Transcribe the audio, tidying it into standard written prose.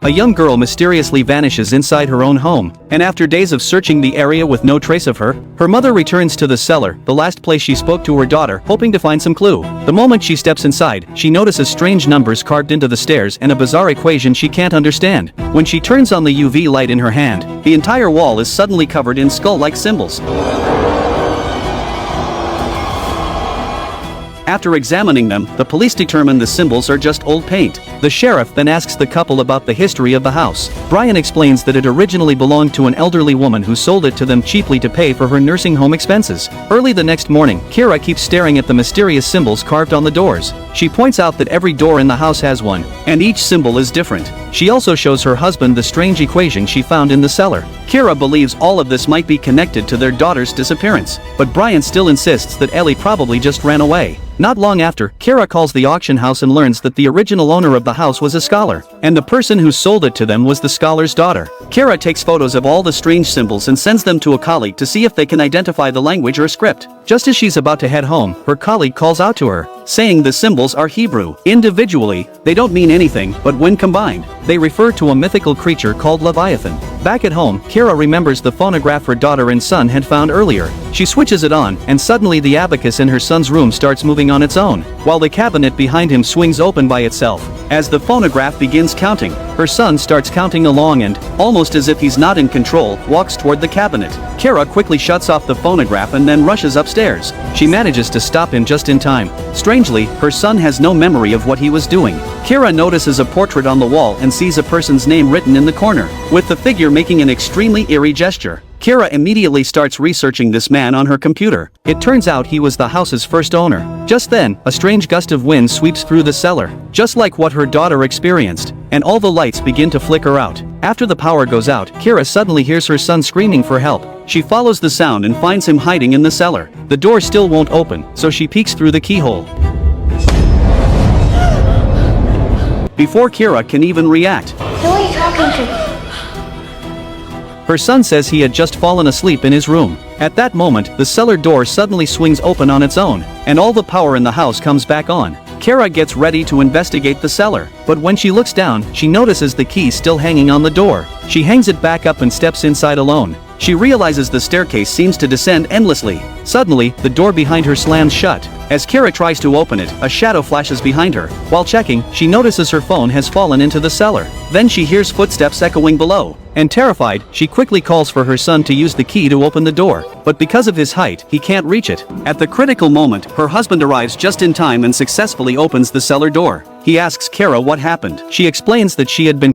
a young girl mysteriously vanishes inside her own home, and after days of searching the area with no trace of her, her mother returns to the cellar, the last place she spoke to her daughter, hoping to find some clue. The moment she steps inside, she notices strange numbers carved into the stairs and a bizarre equation she can't understand. When she turns on the UV light in her hand, the entire wall is suddenly covered in skull-like symbols. After examining them, the police determine the symbols are just old paint. The sheriff then asks the couple about the history of the house. Brian explains that it originally belonged to an elderly woman who sold it to them cheaply to pay for her nursing home expenses. Early the next morning, Kira keeps staring at the mysterious symbols carved on the doors. She points out that every door in the house has one, and each symbol is different. She also shows her husband the strange equation she found in the cellar. Kira believes all of this might be connected to their daughter's disappearance, but Brian still insists that Ellie probably just ran away. Not long after, Kira calls the auction house and learns that the original owner of the house was a scholar, and the person who sold it to them was the scholar's daughter. Kira takes photos of all the strange symbols and sends them to a colleague to see if they can identify the language or script. Just as she's about to head home, her colleague calls out to her, saying the symbols are Hebrew. Individually, they don't mean anything, but when combined, they refer to a mythical creature called Leviathan. Back at home, Kira remembers the phonograph her daughter and son had found earlier. She switches it on, and suddenly the abacus in her son's room starts moving on its own, while the cabinet behind him swings open by itself. As the phonograph begins counting, her son starts counting along and, almost as if he's not in control, walks toward the cabinet. Kira quickly shuts off the phonograph and then rushes upstairs. She manages to stop him just in time. Strangely, her son has no memory of what he was doing. Kira notices a portrait on the wall and sees a person's name written in the corner, with the figure making an extremely eerie gesture. Kira immediately starts researching this man on her computer. It turns out he was the house's first owner. Just then, a strange gust of wind sweeps through the cellar, just like what her daughter experienced, and all the lights begin to flicker out. After the power goes out, Kira suddenly hears her son screaming for help. She follows the sound and finds him hiding in the cellar. The door still won't open, so she peeks through the keyhole. Before Kira can even react, Who are you talking to? her son says he had just fallen asleep in his room. At that moment, the cellar door suddenly swings open on its own, and all the power in the house comes back on. Kira gets ready to investigate the cellar, but when she looks down, she notices the key still hanging on the door. She hangs it back up and steps inside alone. She realizes the staircase seems to descend endlessly. Suddenly, the door behind her slams shut. As Kira tries to open it, a shadow flashes behind her. While checking, she notices her phone has fallen into the cellar. Then she hears footsteps echoing below, and terrified, she quickly calls for her son to use the key to open the door, but because of his height, he can't reach it. At the critical moment, her husband arrives just in time and successfully opens the cellar door. He asks Kira what happened. She explains that she had been